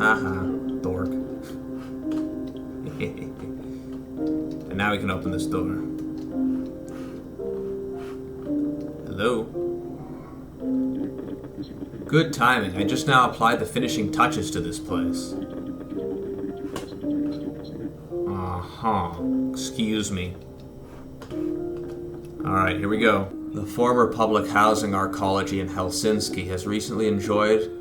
Haha, dork. And now we can open this door. Hello? Good timing. I just now applied the finishing touches to this place. Excuse me. Alright, here we go. The former public housing arcology in Helsinki has recently enjoyed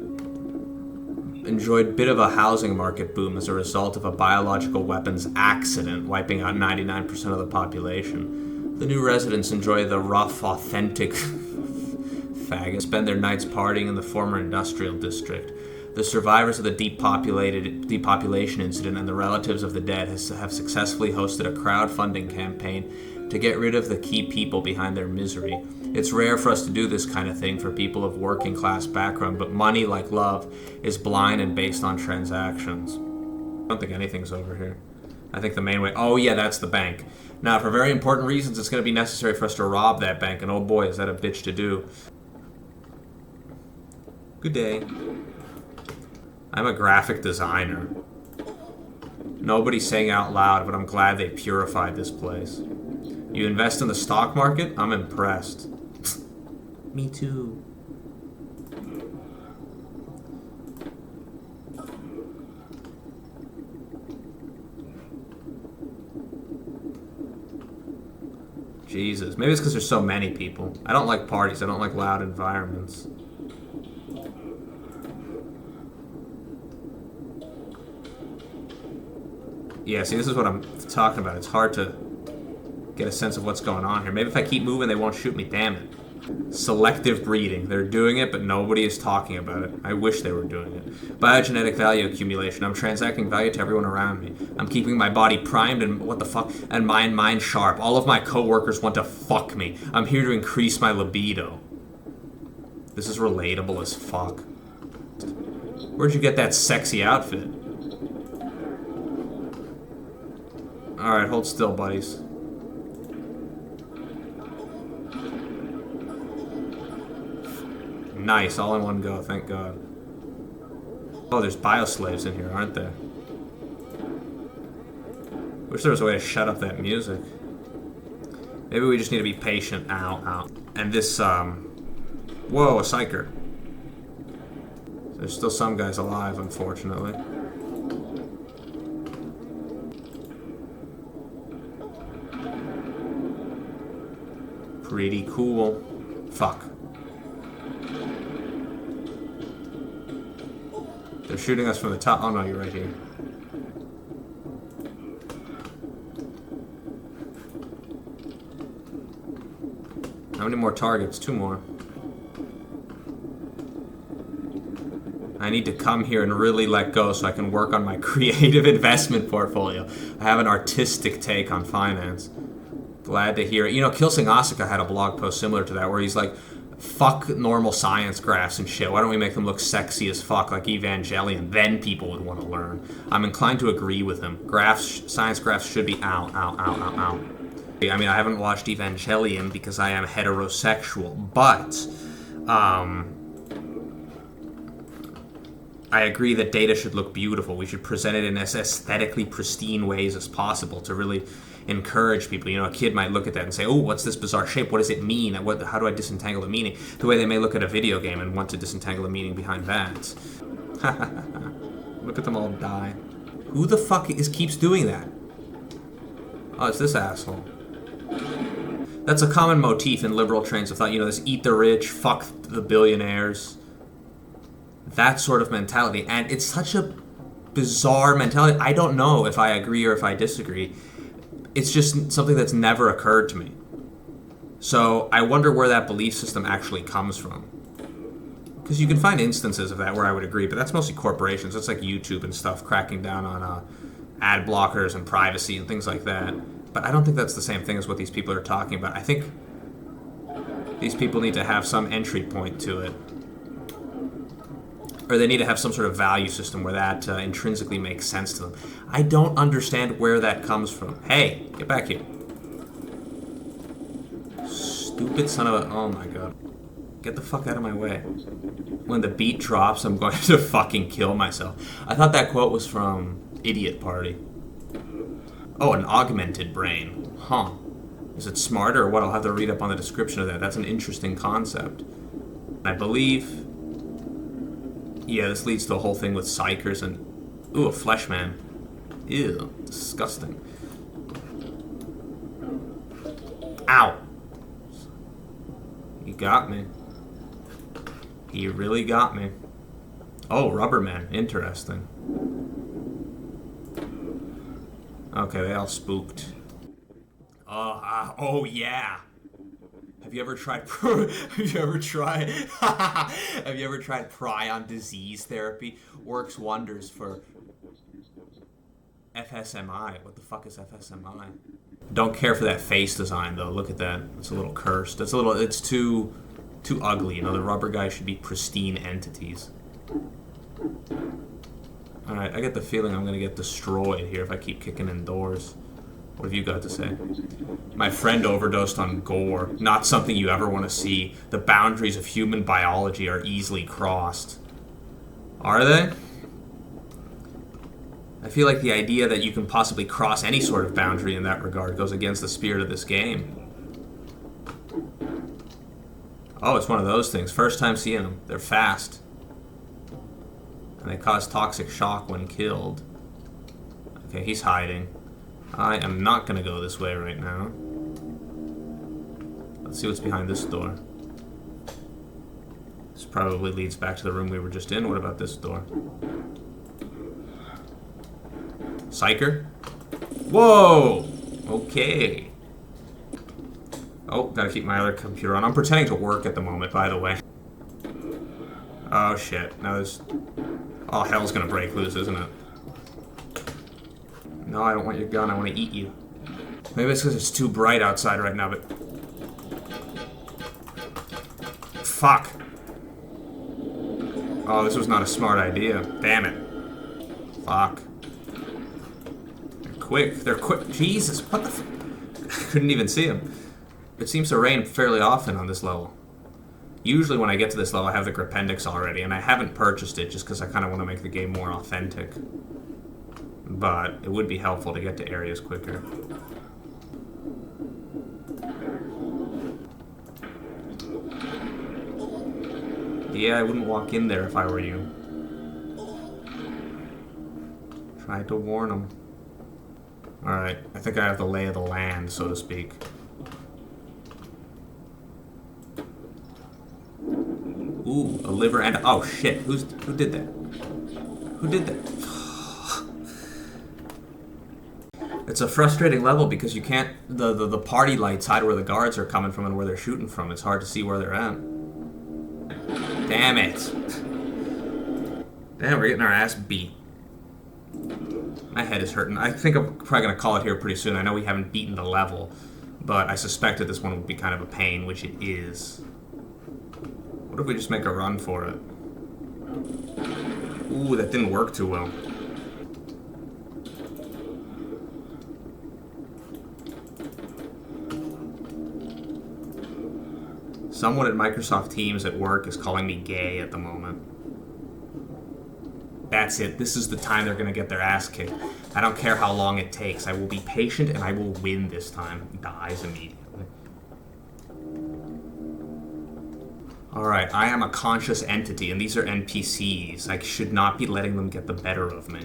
bit of a housing market boom as a result of a biological weapons accident wiping out 99% of the population. The new residents enjoy the rough, authentic faggots, spend their nights partying in the former industrial district. The survivors of the depopulation incident and the relatives of the dead have successfully hosted a crowdfunding campaign to get rid of the key people behind their misery. It's rare for us to do this kind of thing for people of working class background, but money, like love, is blind and based on transactions. I don't think anything's over here. I think the main way... Oh yeah, that's the bank. Now, for very important reasons, it's going to be necessary for us to rob that bank, and oh boy, is that a bitch to do. Good day. I'm a graphic designer. Nobody's saying out loud, but I'm glad they purified this place. You invest in the stock market? I'm impressed. Me too. Jesus. Maybe it's because there's so many people. I don't like parties. I don't like loud environments. Yeah, see, this is what I'm talking about. It's hard to get a sense of what's going on here. Maybe if I keep moving, they won't shoot me. Damn it. Selective breeding. They're doing it, but nobody is talking about it. I wish they were doing it. Biogenetic value accumulation. I'm transacting value to everyone around me. I'm keeping my body primed and what the fuck? And my mind sharp. All of my coworkers want to fuck me. I'm here to increase my libido. This is relatable as fuck. Where'd you get that sexy outfit? Alright, hold still, buddies. Nice, all in one go, thank God. Oh, there's bioslaves in here, aren't there? Wish there was a way to shut up that music. Maybe we just need to be patient. Ow, ow. And this, whoa, a psyker. There's still some guys alive, unfortunately. Pretty cool. Fuck. They're shooting us from the top. Oh no, you're right here. How many more targets? 2 more. I need to come here and really let go so I can work on my creative investment portfolio. I have an artistic take on finance. Glad to hear it. You know, Kilsing Asuka had a blog post similar to that where he's like, fuck normal science graphs and shit. Why don't we make them look sexy as fuck like Evangelion? Then people would want to learn. I'm inclined to agree with him. Science graphs should be ow, ow, ow, ow, ow. I mean, I haven't watched Evangelion because I am heterosexual, but I agree that data should look beautiful. We should present it in as aesthetically pristine ways as possible to really encourage people. You know, a kid might look at that and say, oh, what's this bizarre shape? What does it mean? How do I disentangle the meaning? The way they may look at a video game and want to disentangle the meaning behind that. Look at them all die. Who the fuck keeps doing that? Oh, it's this asshole. That's a common motif in liberal trains of thought. You know, this eat the rich, fuck the billionaires. That sort of mentality. And it's such a bizarre mentality. I don't know if I agree or if I disagree. It's just something that's never occurred to me. So I wonder where that belief system actually comes from. Because you can find instances of that where I would agree, but that's mostly corporations. That's like YouTube and stuff, cracking down on ad blockers and privacy and things like that. But I don't think that's the same thing as what these people are talking about. I think these people need to have some entry point to it. Or they need to have some sort of value system where that intrinsically makes sense to them. I don't understand where that comes from. Hey, get back here. Stupid son of a... Oh my God. Get the fuck out of my way. When the beat drops, I'm going to fucking kill myself. I thought that quote was from Idiot Party. Oh, an augmented brain. Huh. Is it smarter or what? I'll have to read up on the description of that. That's an interesting concept. I believe... Yeah, this leads to a whole thing with psychers and... Ooh, a flesh man. Ew, disgusting. Ow! He got me. He really got me. Oh, rubber man. Interesting. Okay, they all spooked. Oh yeah. Have you ever tried? Have you ever tried? Have you ever tried prion disease therapy? Works wonders for FSMI. What the fuck is FSMI? Don't care for that face design though. Look at that. It's a little cursed. It's a little. It's too ugly. You know, the rubber guys should be pristine entities. All right, I get the feeling I'm gonna get destroyed here if I keep kicking in doors. What have you got to say? My friend overdosed on gore. Not something you ever want to see. The boundaries of human biology are easily crossed. Are they? I feel like the idea that you can possibly cross any sort of boundary in that regard goes against the spirit of this game. Oh, it's one of those things. First time seeing them. They're fast. And they cause toxic shock when killed. Okay, he's hiding. I am not going to go this way right now. Let's see what's behind this door. This probably leads back to the room we were just in. What about this door? Psycher? Whoa! Okay. Oh, gotta keep my other computer on. I'm pretending to work at the moment, by the way. Oh, shit. Now there's... Oh, hell's gonna break loose, isn't it? No, I don't want your gun. I want to eat you. Maybe it's because it's too bright outside right now, but... Fuck. Oh, this was not a smart idea. Damn it. Fuck. They're quick. They're quick. Jesus, what the f... I couldn't even see them. It seems to rain fairly often on this level. Usually when I get to this level, I have the Gripendix already, and I haven't purchased it just because I kind of want to make the game more authentic. But it would be helpful to get to areas quicker. Yeah, I wouldn't walk in there if I were you. Tried to warn them. Alright, I think I have the lay of the land, so to speak. Ooh, a liver and... Oh, shit. Who did that? Who did that? It's a frustrating level because you can't... The party lights hide where the guards are coming from and where they're shooting from. It's hard to see where they're at. Damn it. Damn, we're getting our ass beat. My head is hurting. I think I'm probably going to call it here pretty soon. I know we haven't beaten the level, but I suspected this one would be kind of a pain, which it is. What if we just make a run for it? Ooh, that didn't work too well. Someone at Microsoft Teams at work is calling me gay at the moment. That's it. This is the time they're going to get their ass kicked. I don't care how long it takes. I will be patient and I will win this time. He dies immediately. Alright, I am a conscious entity and these are NPCs. I should not be letting them get the better of me.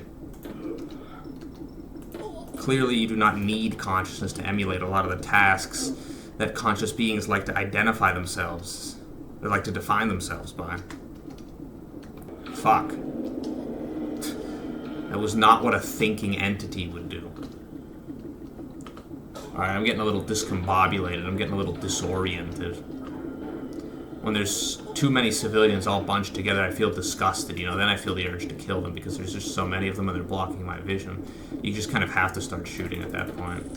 Clearly you do not need consciousness to emulate a lot of the tasks that conscious beings like to identify themselves. They like to define themselves by. Fuck. That was not what a thinking entity would do. Alright, I'm getting a little discombobulated. I'm getting a little disoriented. When there's too many civilians all bunched together, I feel disgusted, you know, then I feel the urge to kill them because there's just so many of them and they're blocking my vision. You just kind of have to start shooting at that point.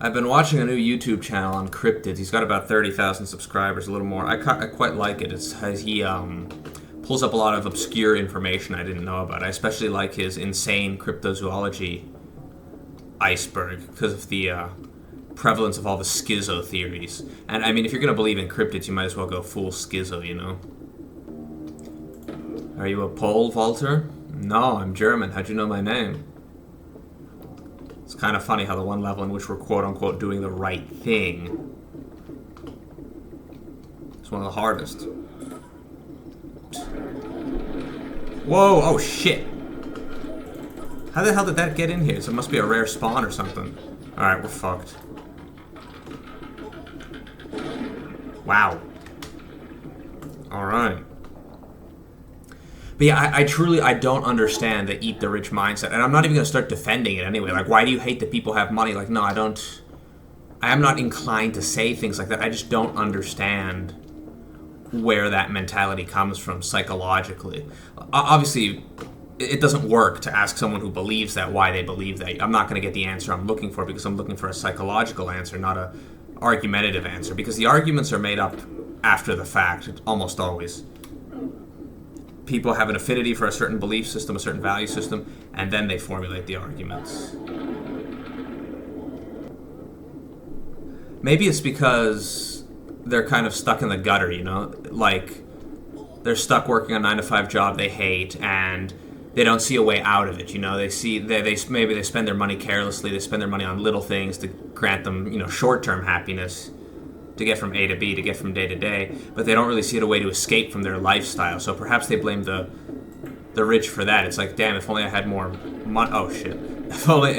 I've been watching a new YouTube channel on Cryptids. He's got about 30,000 subscribers, a little more. I quite like it. He pulls up a lot of obscure information I didn't know about. I especially like his insane cryptozoology iceberg because of the prevalence of all the schizo theories. And I mean, if you're going to believe in cryptids, you might as well go full schizo, you know? Are you a Pole, Walter? No, I'm German. How'd you know my name? It's kind of funny how the one level in which we're quote-unquote doing the right thing is one of the hardest. Whoa, oh shit. How the hell did that get in here? So it must be a rare spawn or something. Alright, we're fucked. Wow. Alright. But yeah, I truly don't understand the eat the rich mindset. And I'm not even going to start defending it anyway. Like, why do you hate that people have money? Like, no, I am not inclined to say things like that. I just don't understand where that mentality comes from psychologically. Obviously, it doesn't work to ask someone who believes that why they believe that. I'm not going to get the answer I'm looking for because I'm looking for a psychological answer, not a argumentative answer. Because the arguments are made up after the fact, almost always. People have an affinity for a certain belief system, a certain value system, and then they formulate the arguments. Maybe it's because they're kind of stuck in the gutter, you know? Like, they're stuck working a 9-to-5 job they hate, and they don't see a way out of it, you know? They see, maybe they spend their money carelessly, they spend their money on little things to grant them, you know, short-term happiness, to get from A to B, to get from day to day, but they don't really see a way to escape from their lifestyle. So perhaps they blame the rich for that. It's like, damn, if only I had more money. Oh shit! If only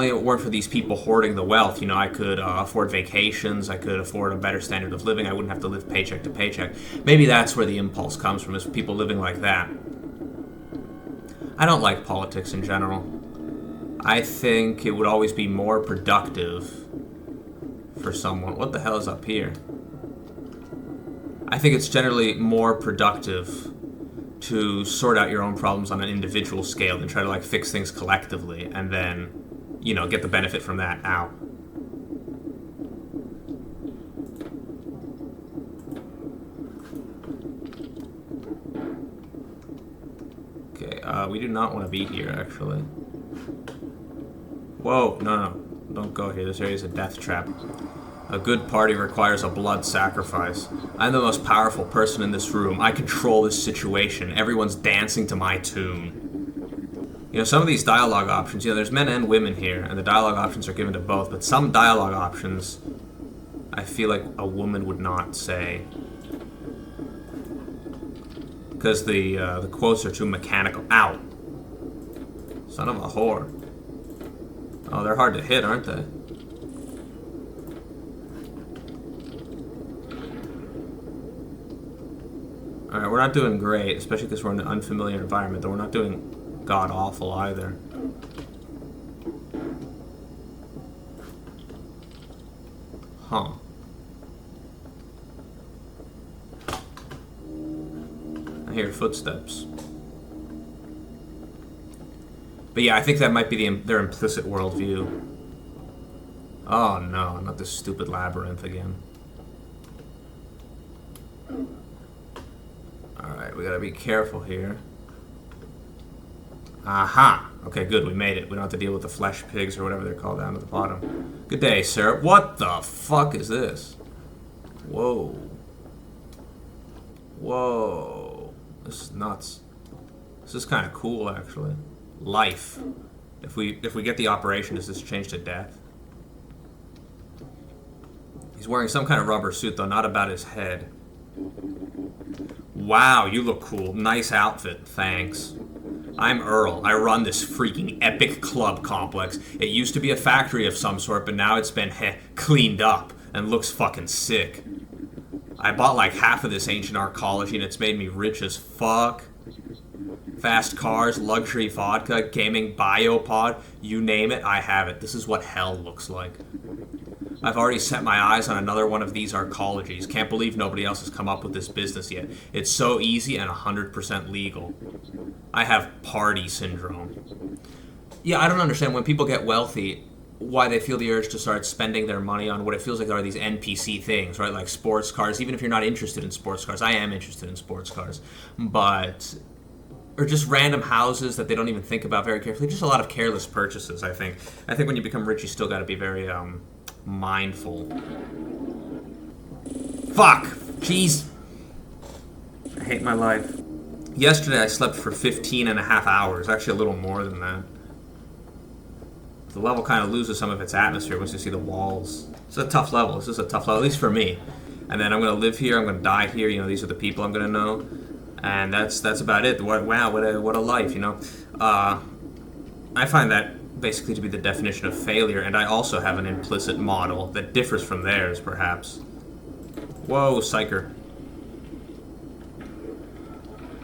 it weren't for these people hoarding the wealth, you know, I could afford vacations, I could afford a better standard of living, I wouldn't have to live paycheck to paycheck. Maybe that's where the impulse comes from, is people living like that. I don't like politics in general. I think it would always be more productive for someone. What the hell is up here? I think it's generally more productive to sort out your own problems on an individual scale than try to like fix things collectively and then, you know, get the benefit from that out. Okay, we do not want to be here, actually. Whoa, no, don't go here. This area is a death trap. A good party requires a blood sacrifice. I'm the most powerful person in this room. I control this situation. Everyone's dancing to my tune. You know, some of these dialogue options, you know, there's men and women here, and the dialogue options are given to both, but some dialogue options, I feel like a woman would not say. Because the quotes are too mechanical. Ow! Son of a whore. Oh, they're hard to hit, aren't they? Alright, we're not doing great, especially because we're in an unfamiliar environment, though we're not doing god-awful either. Huh. I hear footsteps. But yeah, I think that might be their implicit worldview. Oh no, not this stupid labyrinth again. Alright, we gotta be careful here. Aha! Okay, good, we made it. We don't have to deal with the flesh pigs or whatever they're called down at the bottom. Good day, sir. What the fuck is this? Whoa. Whoa. This is nuts. This is kind of cool, actually. Life. If we get the operation, does this change to death? He's wearing some kind of rubber suit, though, not about his head. Wow, you look cool. Nice outfit, thanks. I'm Earl. I run this freaking epic club complex. It used to be a factory of some sort, but now it's been cleaned up and looks fucking sick. I bought like half of this ancient arcology and it's made me rich as fuck. Fast cars, luxury vodka, gaming biopod, you name it, I have it. This is what hell looks like. I've already set my eyes on another one of these arcologies. Can't believe nobody else has come up with this business yet. It's so easy and 100% legal. I have party syndrome. Yeah, I don't understand. When people get wealthy, why they feel the urge to start spending their money on what it feels like are these NPC things, right? Like sports cars. Even if you're not interested in sports cars, I am interested in sports cars, but or just random houses that they don't even think about very carefully. Just a lot of careless purchases. I think when you become rich, you still got to be very mindful. Fuck, jeez, I hate my life. Yesterday I slept for 15 and a half hours. Actually, a little more than that. The level kind of loses some of its atmosphere once you see the walls. It's a tough level. This is a tough level, at least for me. And then I'm going to live here. I'm going to die here. You know, these are the people I'm going to know. And that's about it. Wow, what a life, you know. I find that basically to be the definition of failure. And I also have an implicit model that differs from theirs, perhaps. Whoa, psycher.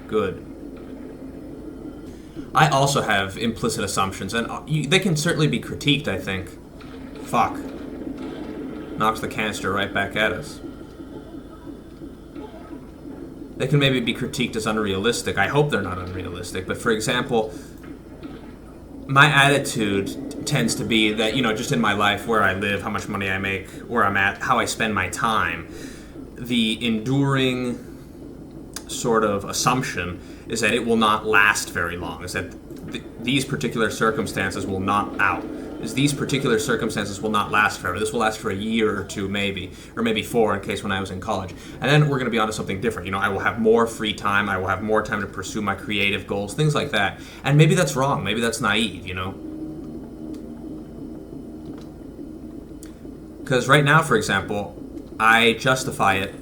Good. I also have implicit assumptions, and they can certainly be critiqued, I think. Fuck. Knocks the canister right back at us. They can maybe be critiqued as unrealistic. I hope they're not unrealistic, but for example, my attitude tends to be that, you know, just in my life, where I live, how much money I make, where I'm at, how I spend my time, the enduring sort of assumption is that it will not last very long, is that these particular circumstances will not these particular circumstances will not last forever. This will last for a year or two maybe, or maybe 4 in case when I was in college. And then we're going to be on to something different. You know, I will have more free time, I will have more time to pursue my creative goals, things like that. And maybe that's wrong, maybe that's naive, you know? Because right now, for example, I justify it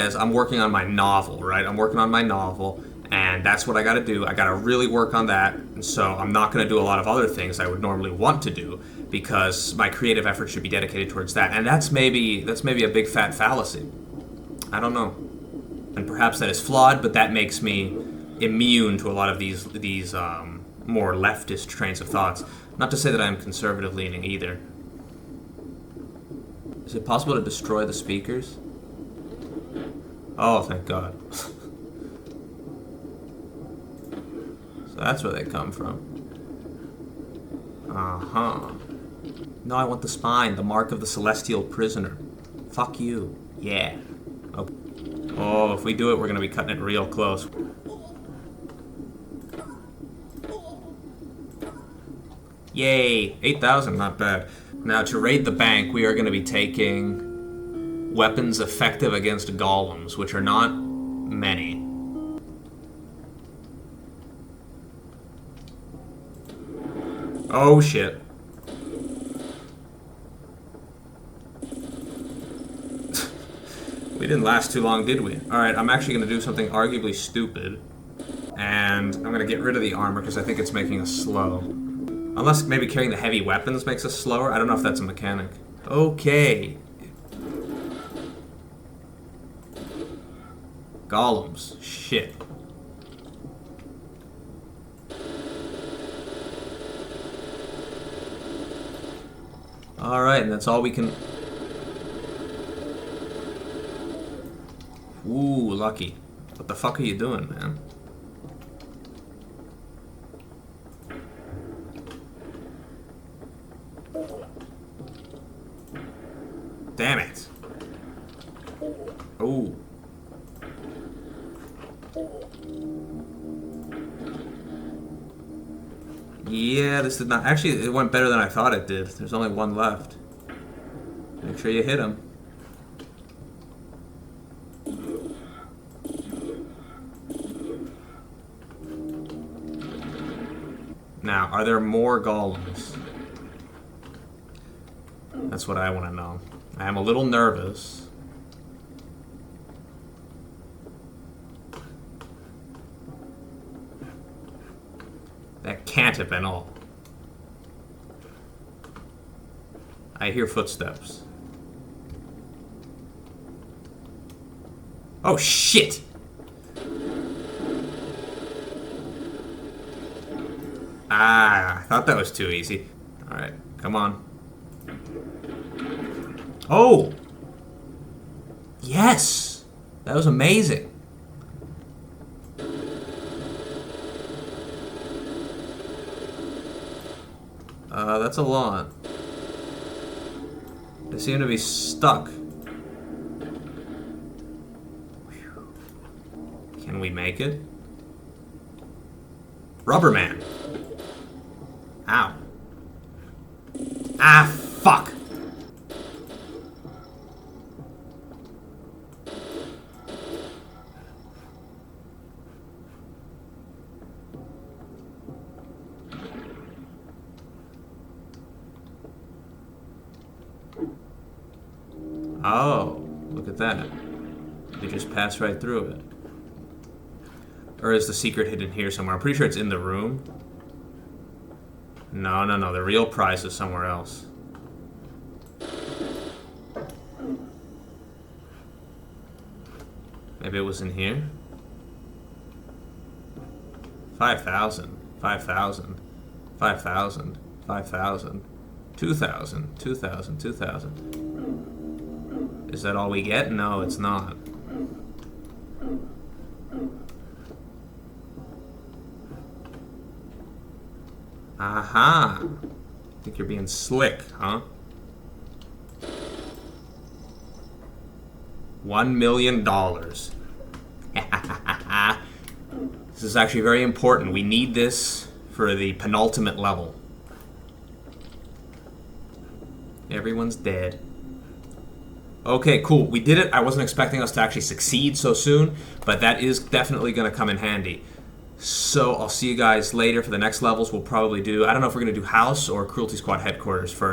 as I'm working on my novel, right? I'm working on my novel, and that's what I gotta do. I gotta really work on that, and so I'm not gonna do a lot of other things I would normally want to do, because my creative effort should be dedicated towards that. And that's maybe a big fat fallacy. I don't know. And perhaps that is flawed, but that makes me immune to a lot of these more leftist trains of thoughts. Not to say that I'm conservative leaning either. Is it possible to destroy the speakers? Oh, thank God. So that's where they come from. Uh-huh. No, I want the spine, the mark of the celestial prisoner. Fuck you. Yeah. Okay. Oh, if we do it, we're gonna be cutting it real close. Yay! 8,000, not bad. Now, to raid the bank, we are gonna be taking weapons effective against golems, which are not many. Oh shit. We didn't last too long, did we? Alright, I'm actually going to do something arguably stupid. And I'm going to get rid of the armor because I think it's making us slow. Unless maybe carrying the heavy weapons makes us slower. I don't know if that's a mechanic. Okay. Golems. Shit. Alright, and that's all we can... Ooh, lucky. What the fuck are you doing, man? Damn it. Ooh. Yeah, this did not... Actually, it went better than I thought it did. There's only one left. Make sure you hit him. Now, are there more golems? That's what I want to know. I am a little nervous. That can't have been all. I hear footsteps. Oh, shit! Ah, I thought that was too easy. Alright, come on. Oh! Yes! That was amazing. That's a lot. They seem to be stuck. Can we make it? Rubber Man. Ow. Ah, fuck. Oh, look at that. We just passed right through it. Or is the secret hidden here somewhere? I'm pretty sure it's in the room. No, no, no. The real prize is somewhere else. Maybe it was in here? 5,000. 5,000. 5,000. 5,000. 2,000. 2,000. 2,000. Is that all we get? No, it's not. Aha! Think you're being slick, huh? $1 million. This is actually very important. We need this for the penultimate level. Everyone's dead. Okay, cool. We did it. I wasn't expecting us to actually succeed so soon, but that is definitely going to come in handy. So I'll see you guys later for the next levels. We'll probably do, I don't know if we're going to do House or Cruelty Squad Headquarters first.